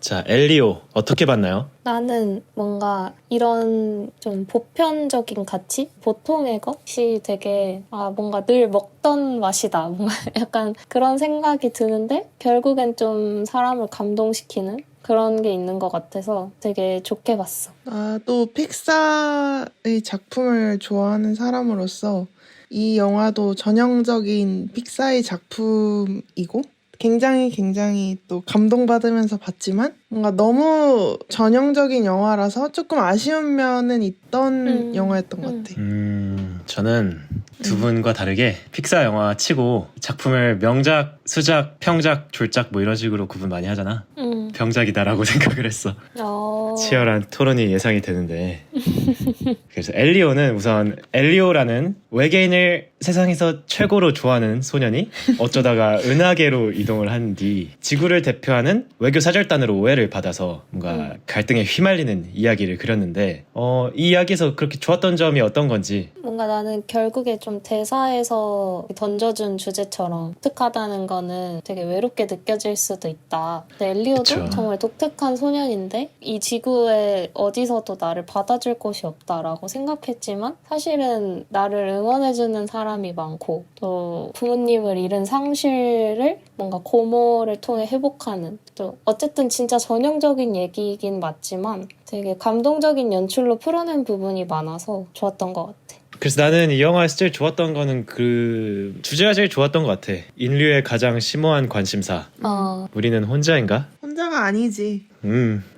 자, 엘리오 어떻게 봤나요? 나는 뭔가 이런 좀 보편적인 가치? 보통의 것이 되게 뭔가 늘 먹던 맛이다. 뭔가 약간 그런 생각이 드는데 결국엔 좀 사람을 감동시키는 그런 게 있는 것 같아서 되게 좋게 봤어. 또 픽사의 작품을 좋아하는 사람으로서 이 영화도 전형적인 픽사의 작품이고 굉장히 또 감동받으면서 봤지만 뭔가 너무 전형적인 영화라서 조금 아쉬운 면은 있던 영화였던 것 같아. 저는 두 분과 다르게 픽사 영화 치고 작품을 명작, 수작, 평작, 졸작 뭐 이런 식으로 구분 많이 하잖아. 병작이다라고 생각을 했어. 치열한 토론이 예상이 되는데 그래서 엘리오는 우선 엘리오라는 외계인을 세상에서 최고로 좋아하는 소년이 어쩌다가 은하계로 이동을 한 뒤 지구를 대표하는 외교 사절단으로 오해를 받아서 뭔가 갈등에 휘말리는 이야기를 그렸는데 이 이야기에서 그렇게 좋았던 점이 어떤 건지. 뭔가 나는 결국에 좀 대사에서 던져준 주제처럼 독특하다는 거는 되게 외롭게 느껴질 수도 있다. 근데 엘리오도 그쵸. 정말 독특한 소년인데 이 지구에 어디서도 나를 받아줄 곳이 없다라고 생각했지만 사실은 나를 응원해주는 사람이 많고 또 부모님을 잃은 상실을 뭔가 고모를 통해 회복하는 또 어쨌든 진짜 전형적인 얘기이긴 맞지만 되게 감동적인 연출로 풀어낸 부분이 많아서 좋았던 것 같아. 그래서 나는 이 영화에서 제일 좋았던 거는 그 주제가 제일 좋았던 것 같아. 인류의 가장 심오한 관심사. 우리는 혼자인가? 혼자가 아니지.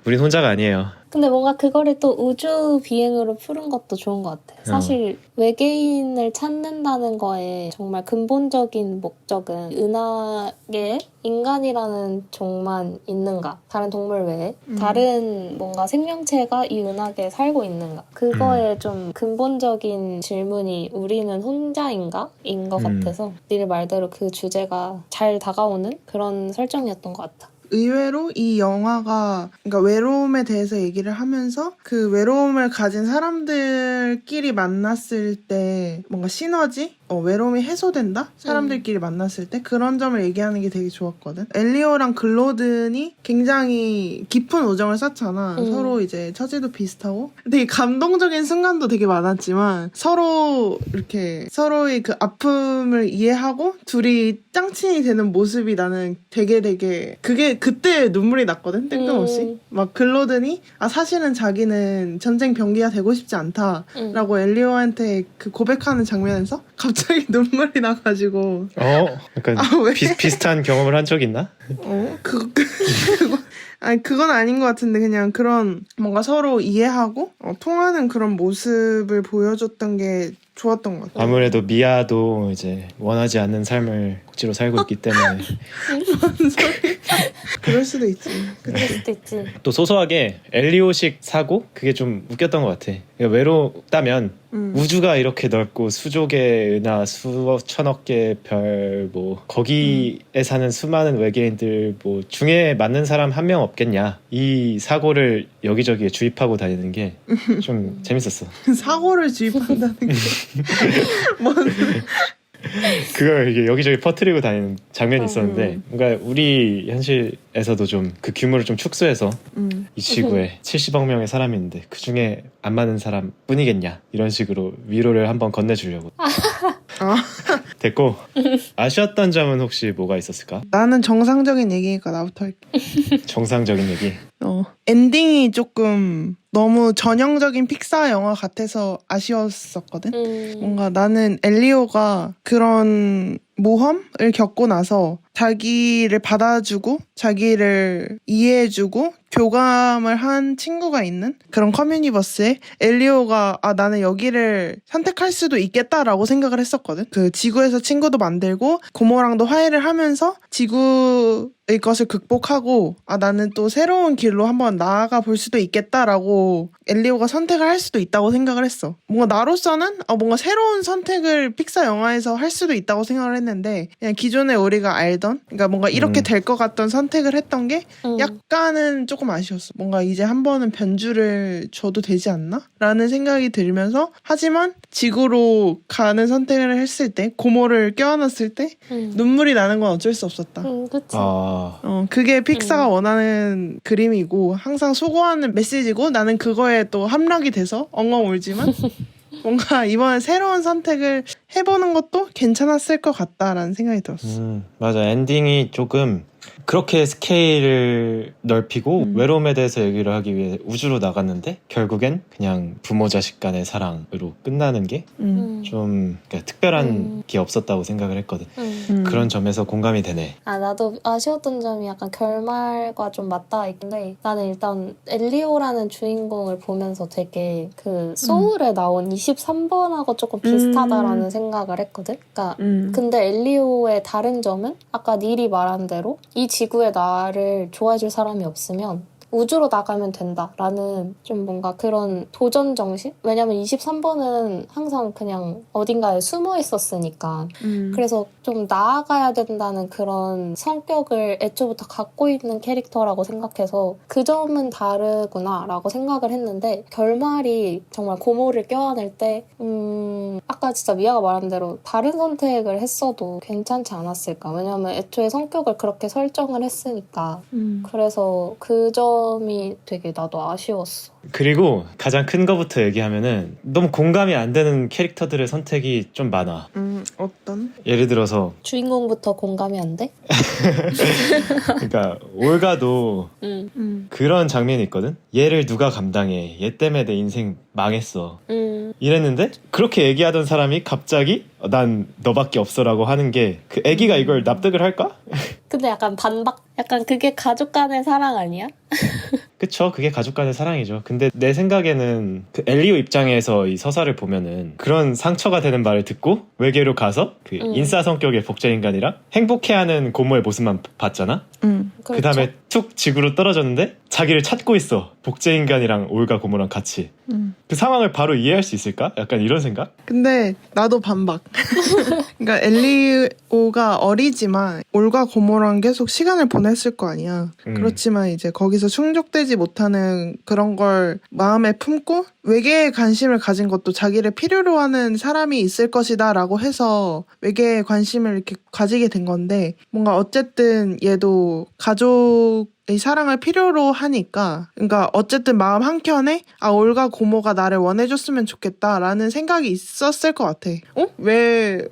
우린 혼자가 아니에요. 근데 뭔가 그거를 또 우주 비행으로 푸는 것도 좋은 것 같아. 사실 외계인을 찾는다는 거에 정말 근본적인 목적은 은하계에 인간이라는 종만 있는가? 다른 동물 외에 다른 뭔가 생명체가 이 은하계에 살고 있는가? 그거에 좀 근본적인 질문이 우리는 혼자인가? 인 것 같아서 네 말대로 그 주제가 잘 다가오는 그런 설정이었던 것 같아. 의외로 이 영화가 그러니까 외로움에 대해서 얘기를 하면서 그 외로움을 가진 사람들끼리 만났을 때 뭔가 시너지? 외로움이 해소된다? 사람들끼리 만났을 때 그런 점을 얘기하는 게 되게 좋았거든. 엘리오랑 글로든이 굉장히 깊은 우정을 쌓잖아. 서로 이제 처지도 비슷하고 되게 감동적인 순간도 되게 많았지만 서로 이렇게 서로의 그 아픔을 이해하고 둘이 짱친이 되는 모습이 나는 되게 그게 그때 눈물이 났거든. 뜬금없이. 막 글로든이 사실은 자기는 전쟁 병기가 되고 싶지 않다라고 엘리오한테 그 고백하는 장면에서 갑자기 눈물이 나가지고 약간 왜? 비슷한 경험을 한 적 있나? 그건 아닌 것 같은데 그냥 그런 뭔가 서로 이해하고 통하는 그런 모습을 보여줬던 게 좋았던 것 같아요. 아무래도 미아도 이제 원하지 않는 삶을 억지로 살고 있기 때문에 뭔 소리? 그럴 수도 있지. 그럴 수도 있지. 또 소소하게 엘리오식 사고? 그게 좀 웃겼던 것 같아. 그러니까 외롭다면 우주가 이렇게 넓고 수조개 은하 수천억 개의 별 뭐 거기에 사는 수많은 외계인들 뭐 중에 맞는 사람 한 명 없겠냐. 이 사고를 여기저기에 주입하고 다니는 게 좀 재밌었어. 사고를 주입한다는 게 뭔 그걸 이게 여기저기 퍼뜨리고 다니는 장면이 있었는데 뭔가 우리 현실에서도 좀 그 규모를 좀 축소해서 이 지구에 70억 명의 사람이 있는데 그 중에 안 맞는 사람 뿐이겠냐 이런 식으로 위로를 한번 건네주려고 됐고 아쉬웠던 점은 혹시 뭐가 있었을까? 나는 정상적인 얘기니까 나부터 할게. 정상적인 얘기. 엔딩이 조금 너무 전형적인 픽사 영화 같아서 아쉬웠었거든. 뭔가 나는 엘리오가 그런 모험을 겪고 나서 자기를 받아주고 자기를 이해해주고 교감을 한 친구가 있는 그런 커뮤니버스에 엘리오가 나는 여기를 선택할 수도 있겠다라고 생각을 했었거든. 그 지구에서 친구도 만들고 고모랑도 화해를 하면서 지구의 것을 극복하고 나는 또 새로운 길로 한번 나아가 볼 수도 있겠다라고 엘리오가 선택을 할 수도 있다고 생각을 했어. 뭔가 나로서는 뭔가 새로운 선택을 픽사 영화에서 할 수도 있다고 생각을 했는데 그냥 기존에 우리가 알던 알던, 그러니까 뭔가 이렇게 될 것 같던 선택을 했던 게 음. 약간은 조금 아쉬웠어. 뭔가 이제 한 번은 변주를 줘도 되지 않나? 라는 생각이 들면서, 하지만 지구로 가는 선택을 했을 때, 고모를 껴안았을 때 눈물이 나는 건 어쩔 수 없었다. 그치. 그게 픽사가 원하는 그림이고 항상 수고하는 메시지고, 나는 그거에 또 함락이 돼서 엉엉 울지만 뭔가 이번에 새로운 선택을 해보는 것도 괜찮았을 것 같다라는 생각이 들었어. 맞아. 엔딩이 조금 그렇게 스케일을 넓히고 외로움에 대해서 얘기를 하기 위해 우주로 나갔는데 결국엔 그냥 부모 자식 간의 사랑으로 끝나는 게 좀 특별한 게 없었다고 생각을 했거든. 그런 점에서 공감이 되네. 나도 아쉬웠던 점이 약간 결말과 좀 맞닿아 있는데, 나는 일단 엘리오라는 주인공을 보면서 되게 그 소울에 나온 23번하고 조금 비슷하다라는 생각을 했거든. 그러니까 근데 엘리오의 다른 점은 아까 닐이 말한 대로 이 지구에 나를 좋아해줄 사람이 없으면 우주로 나가면 된다라는 좀 뭔가 그런 도전 정신? 왜냐면 23번은 항상 그냥 어딘가에 숨어 있었으니까. 그래서 좀 나아가야 된다는 그런 성격을 애초부터 갖고 있는 캐릭터라고 생각해서 그 점은 다르구나라고 생각을 했는데, 결말이 정말 고모를 껴안을 때 아까 진짜 미아가 말한 대로 다른 선택을 했어도 괜찮지 않았을까. 왜냐면 애초에 성격을 그렇게 설정을 했으니까. 그래서 그 점이 되게 나도 아쉬웠어. 그리고 가장 큰 거부터 얘기하면은 너무 공감이 안 되는 캐릭터들의 선택이 좀 많아. 어떤? 예를 들어서 주인공부터 공감이 안 돼? 그러니까 올가도 그런 장면이 있거든. 얘를 누가 감당해? 얘 때문에 내 인생 망했어. 이랬는데 그렇게 얘기하던 사람이 갑자기 난 너밖에 없어라고 하는 게, 그 애기가 이걸 납득을 할까? 근데 약간 반박? 약간 그게 가족 간의 사랑 아니야? 그쵸, 그게 가족 간의 사랑이죠. 근데 내 생각에는 그 엘리오 입장에서 이 서사를 보면은 그런 상처가 되는 말을 듣고 외계로 가서 그 인싸 성격의 복제인간이랑 행복해하는 고모의 모습만 봤잖아. 그 다음에 툭 지구로 떨어졌는데 자기를 찾고 있어, 복제인간이랑 올가 고모랑 같이. 그 상황을 바로 이해할 수 있을까? 약간 이런 생각? 근데 나도 반박. 그러니까 엘리오가 어리지만 올가 고모랑 계속 시간을 보냈을 거 아니야. 그렇지만 이제 거기서 충족되지 못하는 그런 걸 마음에 품고 외계에 관심을 가진 것도 자기를 필요로 하는 사람이 있을 것이다 라고 해서 외계에 관심을 이렇게 가지게 된 건데, 뭔가 어쨌든 얘도 가족의 사랑을 필요로 하니까, 그러니까 어쨌든 마음 한켠에 올가 고모가 나를 원해줬으면 좋겠다라는 생각이 있었을 것 같아. 왜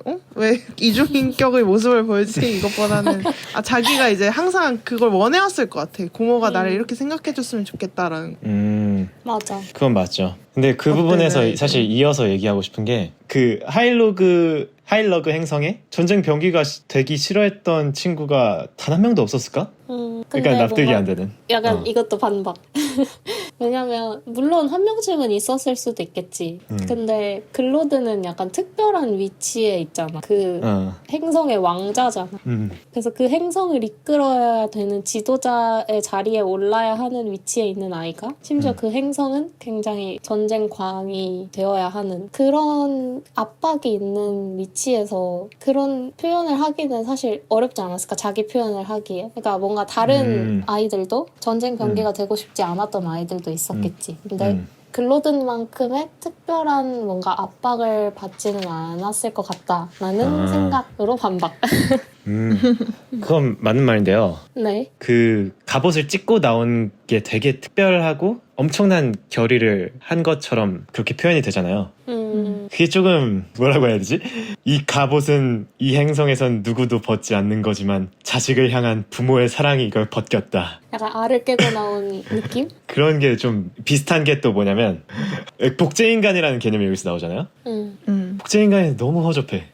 이중인격의 모습을 보여주지? 이것보다는 자기가 이제 항상 그걸 원해왔을 것 같아. 고모가 나를 이렇게 생각해줬으면 좋겠다라는. 맞아. 그건 맞죠. 근데 그 부분에서 사실 이어서 얘기하고 싶은 게, 그 하일러그 행성에 전쟁 병기가 되기 싫어했던 친구가 단 한 명도 없었을까? 그러니까 납득이 안 되는. 약간 이것도 반박. 왜냐면 물론 한 명쯤은 있었을 수도 있겠지. 근데 글로드는 약간 특별한 위치에 있잖아. 그 행성의 왕자잖아. 그래서 그 행성을 이끌어야 되는 지도자의 자리에 올라야 하는 위치에 있는 아이가, 심지어 그 행성은 굉장히 전쟁광이 되어야 하는 그런 압박이 있는 위치에서 그런 표현을 하기는 사실 어렵지 않았을까? 자기 표현을 하기에. 그러니까 뭔가 다른 아이들도 전쟁 병기가 되고 싶지 않았던 아이들도 있었겠지. 근데 글로든만큼의 특별한 뭔가 압박을 받지는 않았을 것 같다라는 생각으로 반박. 그건 맞는 말인데요. 네. 그 갑옷을 찍고 나온 게 되게 특별하고 엄청난 결의를 한 것처럼 그렇게 표현이 되잖아요. 그게 조금 뭐라고 해야 되지? 이 갑옷은 이 행성에선 누구도 벗지 않는 거지만 자식을 향한 부모의 사랑이 이걸 벗겼다. 약간 알을 깨고 나온 느낌? 그런 게 좀 비슷한 게 또 뭐냐면, 복제인간이라는 개념이 여기서 나오잖아요. 복제인간이 너무 허접해.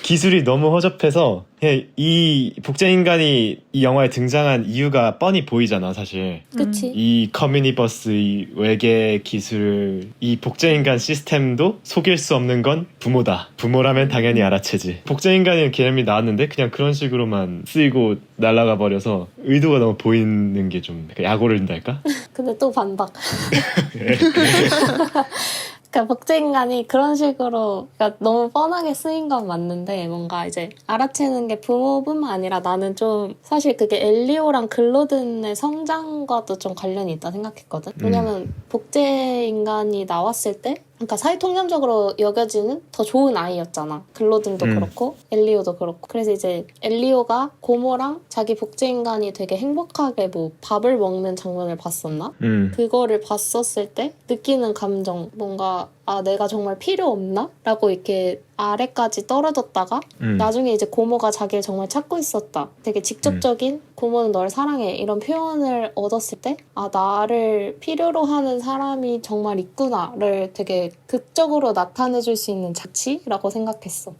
기술이 너무 허접해서 그냥 이 복제인간이 이 영화에 등장한 이유가 뻔히 보이잖아, 사실. 그치. 이 커뮤니버스, 이 외계 기술, 이 복제인간 시스템도 속일 수 없는 건 부모다. 부모라면 당연히 알아채지. 복제인간의 개념이 나왔는데 그냥 그런 식으로만 쓰이고 날아가 버려서 의도가 너무 보이는 게 좀 약오른달까? 근데 또 반박. 그러니까 복제인간이 그런 식으로 그러니까 너무 뻔하게 쓰인 건 맞는데 뭔가 이제 알아채는 게 부모뿐만 아니라 나는 좀 사실 그게 엘리오랑 글로든의 성장과도 좀 관련이 있다 생각했거든. 왜냐면 복제인간이 나왔을 때 그러니까 사회통념적으로 여겨지는 더 좋은 아이였잖아. 글로든도 그렇고 엘리오도 그렇고. 그래서 이제 엘리오가 고모랑 자기 복제인간이 되게 행복하게 뭐 밥을 먹는 장면을 봤었나? 그거를 봤었을 때 느끼는 감정 뭔가 아 내가 정말 필요 없나? 라고 이렇게 아래까지 떨어졌다가 나중에 이제 고모가 자기를 정말 찾고 있었다. 되게 직접적인 고모는 널 사랑해 이런 표현을 얻었을 때 아 나를 필요로 하는 사람이 정말 있구나를 되게 극적으로 나타내줄 수 있는 자치라고 생각했어.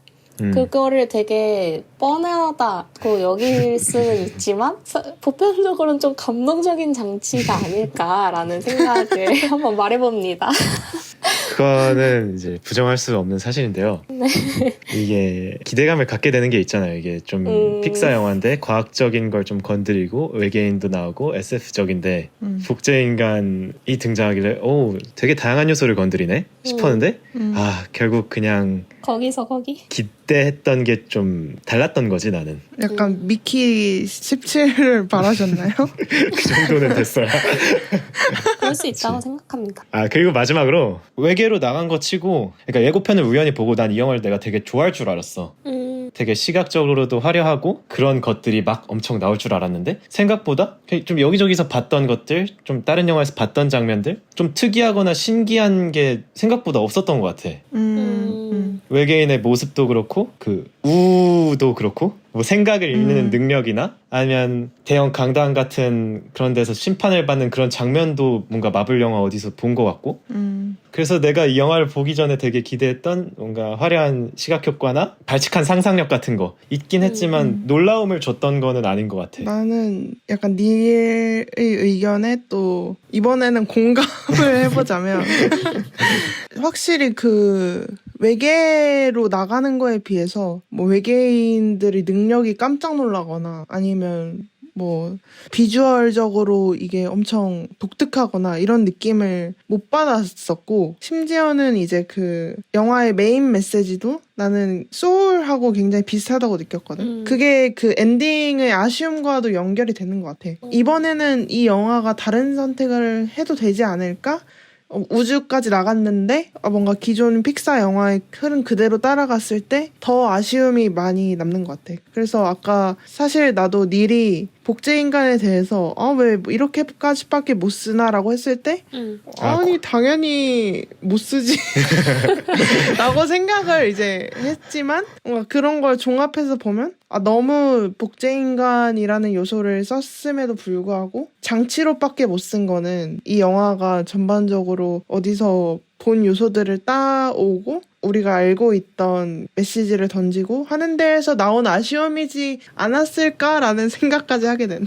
그거를 되게 뻔하다고 여길 수는 있지만 보편적으로는 좀 감동적인 장치가 아닐까라는 생각을 한번 말해봅니다. 그거는 이제 부정할 수 없는 사실인데요. 네. 이게 기대감을 갖게 되는 게 있잖아요. 이게 좀 픽사 영화인데 과학적인 걸 좀 건드리고 외계인도 나오고 SF적인데 복제인간이 등장하길래 오 되게 다양한 요소를 건드리네 싶었는데 아 결국 그냥 거기서 거기? 기대했던 게 좀 달랐던 거지 나는. 약간 미키 17을 바라셨나요? 그 정도는 됐어요. 그럴 수 있다고 생각합니다. 아 그리고 마지막으로 외계로 나간 거 치고 그러니까 예고편을 우연히 보고 난 이 영화를 내가 되게 좋아할 줄 알았어. 되게 시각적으로도 화려하고 그런 것들이 막 엄청 나올 줄 알았는데 생각보다 좀 여기저기서 봤던 것들 좀 다른 영화에서 봤던 장면들 좀 특이하거나 신기한 게 생각보다 없었던 것 같아. 외계인의 모습도 그렇고 그 우도 그렇고 뭐 생각을 읽는 능력이나 아니면 대형 강당 같은 그런 데서 심판을 받는 그런 장면도 뭔가 마블 영화 어디서 본 것 같고 그래서 내가 이 영화를 보기 전에 되게 기대했던 뭔가 화려한 시각 효과나 발칙한 상상력 같은 거 있긴 했지만 놀라움을 줬던 거는 아닌 것 같아. 나는 약간 니의 의견에 또 이번에는 공감을 해보자면 확실히 그 외계로 나가는 거에 비해서 뭐 외계인들이 능력이 깜짝 놀라거나 아니면 뭐 비주얼적으로 이게 엄청 독특하거나 이런 느낌을 못 받았었고 심지어는 이제 그 영화의 메인 메시지도 나는 소울하고 굉장히 비슷하다고 느꼈거든. 그게 그 엔딩의 아쉬움과도 연결이 되는 것 같아. 이번에는 이 영화가 다른 선택을 해도 되지 않을까? 우주까지 나갔는데 뭔가 기존 픽사 영화의 흐름 그대로 따라갔을 때 더 아쉬움이 많이 남는 것 같아. 그래서 아까 사실 나도 닐이 복제인간에 대해서 왜 이렇게까지밖에 못 쓰나라고 했을 때 아니 당연히 못 쓰지 라고 생각을 이제 했지만 뭔가 그런 걸 종합해서 보면 너무 복제인간이라는 요소를 썼음에도 불구하고 장치로밖에 못 쓴 거는 이 영화가 전반적으로 어디서 본 요소들을 따오고 우리가 알고 있던 메시지를 던지고 하는 데에서 나온 아쉬움이지 않았을까라는 생각까지 하게 되네.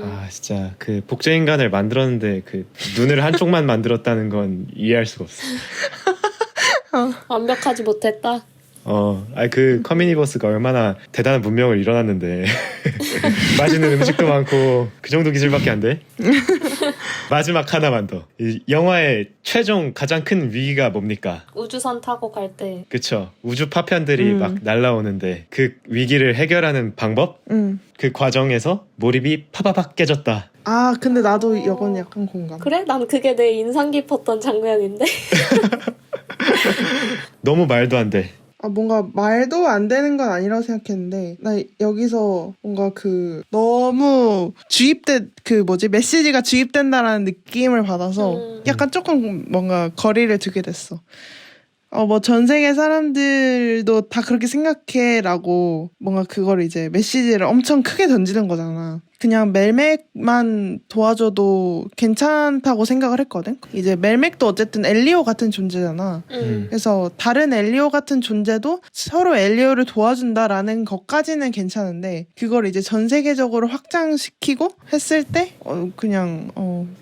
아 진짜 그 복제인간을 만들었는데 그 눈을 한쪽만 만들었다는 건 이해할 수가 없어. 완벽하지 못했다. 그 커뮤니버스가 얼마나 대단한 문명을 일어났는데 맛있는 음식도 많고 그 정도 기술밖에 안 돼? 마지막 하나만 더. 이 영화의 최종 가장 큰 위기가 뭡니까? 우주선 타고 갈 때. 그쵸. 우주 파편들이 막 날라오는데 그 위기를 해결하는 방법? 그 과정에서 몰입이 파바박 깨졌다. 근데 나도 이건 약간 공감. 그래? 난 그게 내 인상 깊었던 장면인데. 너무 말도 안 돼. 뭔가 말도 안 되는 건 아니라고 생각했는데 나 여기서 뭔가 너무 메시지가 주입된다라는 느낌을 받아서 약간 조금 뭔가 거리를 두게 됐어. 전 세계 사람들도 다 그렇게 생각해라고 뭔가 그걸 이제 메시지를 엄청 크게 던지는 거잖아. 그냥 멜맥만 도와줘도 괜찮다고 생각을 했거든. 이제 멜맥도 어쨌든 엘리오 같은 존재잖아. 그래서 다른 엘리오 같은 존재도 서로 엘리오를 도와준다라는 것까지는 괜찮은데 그걸 이제 전 세계적으로 확장시키고 했을 때 그냥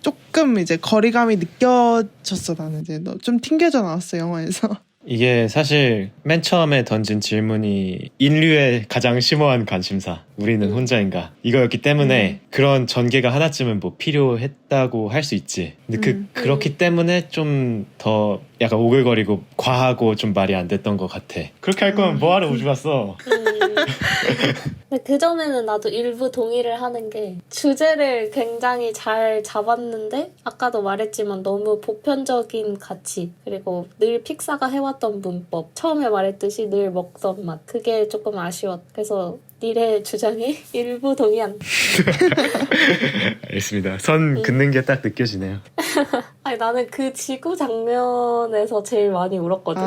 조금 이제 거리감이 느껴졌어. 나는 이제 좀 튕겨져 나왔어 영화에서. 이게 사실 맨 처음에 던진 질문이 인류의 가장 심오한 관심사, 우리는 혼자인가, 이거였기 때문에 그런 전개가 하나쯤은 뭐 필요했다고 할 수 있지. 근데 그렇기 때문에 좀 더 약간 오글거리고 과하고 좀 말이 안 됐던 것 같아. 그렇게 할 거면 뭐하러 우주 갔어? 근데 그 점에는 나도 일부 동의를 하는 게 주제를 굉장히 잘 잡았는데 아까도 말했지만 너무 보편적인 가치 그리고 늘 픽사가 해왔던 문법 처음에 말했듯이 늘 먹던 맛 그게 조금 아쉬웠. 그래서 닐의 주장에 일부 동의한다. 알겠습니다. 선 긋는 게 딱 느껴지네요. 아니 나는 그 지구 장면에서 제일 많이 울었거든.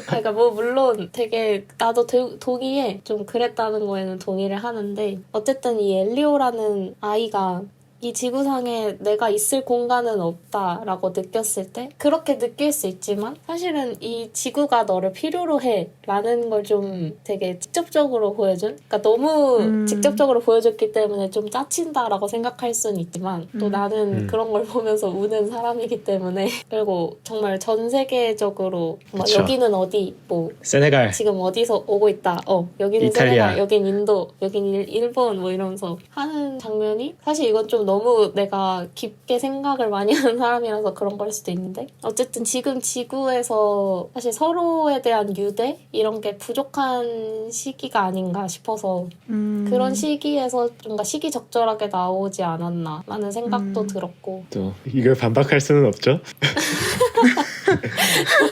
그러니까 뭐 물론 되게 나도 동의해. 좀 그랬다는 거에는 동의를 하는데 어쨌든 이 엘리오라는 아이가 이 지구상에 내가 있을 공간은 없다라고 느꼈을 때 그렇게 느낄 수 있지만 사실은 이 지구가 너를 필요로 해 라는 걸 좀 되게 직접적으로 보여준 그러니까 너무 직접적으로 보여줬기 때문에 좀 짜친다라고 생각할 수는 있지만 또 나는 그런 걸 보면서 우는 사람이기 때문에 그리고 정말 전 세계적으로 막 여기는 어디 뭐 세네갈 지금 어디서 오고 있다 여기는 이탈리아. 세네갈 여긴 인도 여긴 일본 뭐 이러면서 하는 장면이 사실 이건 좀 너무 내가 깊게 생각을 많이 하는 사람이라서 그런 걸 수도 있는데 어쨌든 지금 지구에서 사실 서로에 대한 유대 이런 게 부족한 시기가 아닌가 싶어서 그런 시기에서 뭔가 시기적절하게 나오지 않았나 라는 생각도 들었고 또 이걸 반박할 수는 없죠.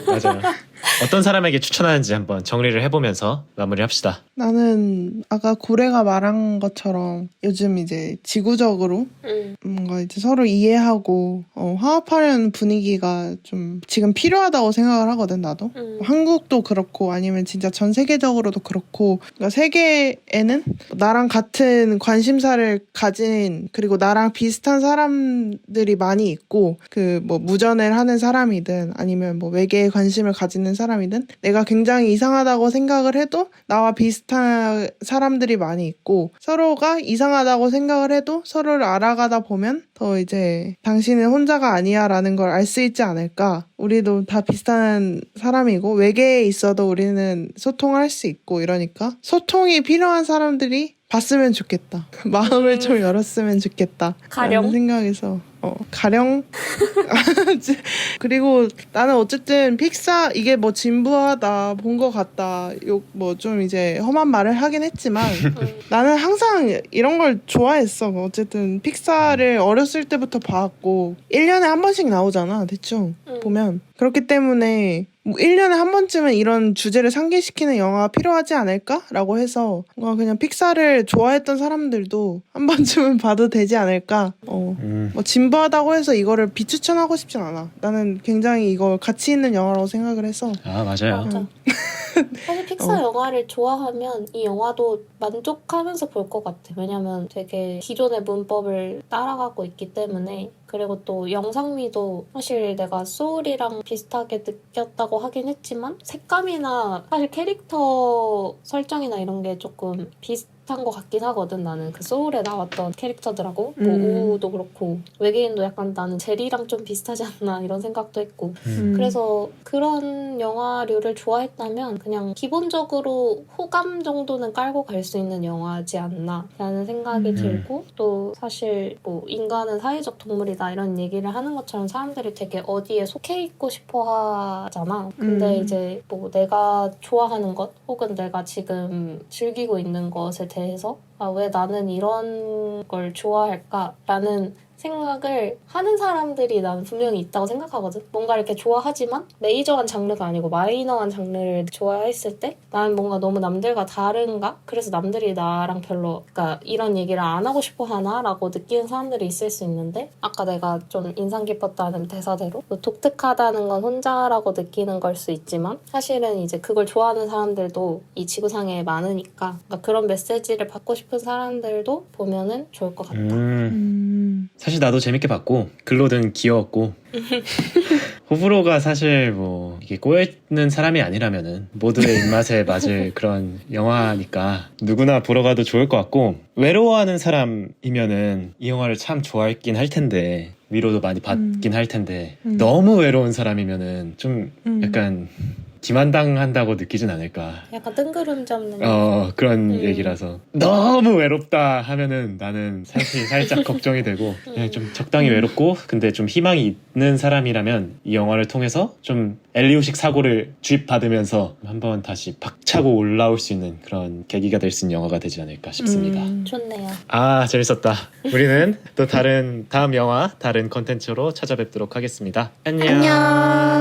맞아요. 어떤 사람에게 추천하는지 한번 정리를 해보면서 마무리합시다. 나는 아까 고래가 말한 것처럼 요즘 이제 지구적으로 뭔가 이제 서로 이해하고 화합하려는 분위기가 좀 지금 필요하다고 생각을 하거든 나도. 한국도 그렇고 아니면 진짜 전 세계적으로도 그렇고 그러니까 세계에는 나랑 같은 관심사를 가진 그리고 나랑 비슷한 사람들이 많이 있고 그 뭐 무전을 하는 사람이든 아니면 뭐 외계에 관심을 가지는 사람이든 내가 굉장히 이상하다고 생각을 해도 나와 비슷한 사람들이 많이 있고 서로가 이상하다고 생각을 해도 서로를 알아가다 보면 더 이제 당신은 혼자가 아니야 라는 걸 알 수 있지 않을까. 우리도 다 비슷한 사람이고 외계에 있어도 우리는 소통할 수 있고 이러니까 소통이 필요한 사람들이 봤으면 좋겠다. 마음을 좀 열었으면 좋겠다. 가령? 라는 생각에서 가령 그리고 나는 어쨌든 픽사 이게 뭐 진부하다 본 것 같다 욕 뭐 좀 이제 험한 말을 하긴 했지만 나는 항상 이런 걸 좋아했어. 뭐 어쨌든 픽사를 어렸을 때부터 봐왔고 1년에 한 번씩 나오잖아 대충 보면. 그렇기 때문에 뭐 1년에 한 번쯤은 이런 주제를 상기시키는 영화가 필요하지 않을까라고 해서 뭔가 그냥 픽사를 좋아했던 사람들도 한 번쯤은 봐도 되지 않을까. 뭐 진부하다고 해서 이거를 비추천하고 싶진 않아. 나는 굉장히 이걸 가치 있는 영화라고 생각을 해서. 아 맞아요. 맞아. 사실 픽사 영화를 좋아하면 이 영화도 만족하면서 볼 것 같아. 왜냐면 되게 기존의 문법을 따라가고 있기 때문에. 그리고 또 영상미도 사실 내가 소울이랑 비슷하게 느꼈다고 하긴 했지만 색감이나 사실 캐릭터 설정이나 이런 게 조금 비슷한 것 같긴 하거든. 나는 그 소울에 나왔던 캐릭터들하고 뭐 우우도 그렇고 외계인도 약간 나는 제리랑 좀 비슷하지 않나 이런 생각도 했고 그래서 그런 영화류를 좋아했다면 그냥 기본적으로 호감 정도는 깔고 갈 수 있는 영화지 않나 라는 생각이 들고 또 사실 뭐 인간은 사회적 동물이다 이런 얘기를 하는 것처럼 사람들이 되게 어디에 속해 있고 싶어 하잖아. 근데 이제 뭐 내가 좋아하는 것 혹은 내가 지금 즐기고 있는 것에 대해서 왜 나는 이런 걸 좋아할까라는 생각을 하는 사람들이 나는 분명히 있다고 생각하거든. 뭔가 이렇게 좋아하지만 메이저한 장르가 아니고 마이너한 장르를 좋아했을 때 나는 뭔가 너무 남들과 다른가? 그래서 남들이 나랑 별로 그러니까 이런 얘기를 안 하고 싶어 하나라고 느끼는 사람들이 있을 수 있는데 아까 내가 좀 인상 깊었다는 대사대로 독특하다는 건 혼자라고 느끼는 걸 수 있지만 사실은 이제 그걸 좋아하는 사람들도 이 지구상에 많으니까 그러니까 그런 메시지를 받고 싶은 사람들도 보면은 좋을 것 같다. 사실 나도 재밌게 봤고 글로든 귀여웠고 호불호가 사실 뭐 이게 꼬여있는 사람이 아니라면은 모두의 입맛에 맞을 그런 영화니까 누구나 보러 가도 좋을 것 같고 외로워하는 사람이면은 이 영화를 참 좋아했긴 할 텐데 위로도 많이 받긴 할 텐데 너무 외로운 사람이면은 좀 약간 기만당한다고 느끼진 않을까. 약간 뜬구름 잡는 그런 얘기라서 너무 외롭다 하면은 나는 사실 살짝 걱정이 되고 그냥 좀 적당히 외롭고 근데 좀 희망이 있는 사람이라면 이 영화를 통해서 좀 엘리오식 사고를 주입받으면서 한번 다시 박차고 올라올 수 있는 그런 계기가 될 수 있는 영화가 되지 않을까 싶습니다. 좋네요. 아, 재밌었다. 우리는 또 다른 다음 영화, 다른 컨텐츠로 찾아뵙도록 하겠습니다. 안녕. 안녕.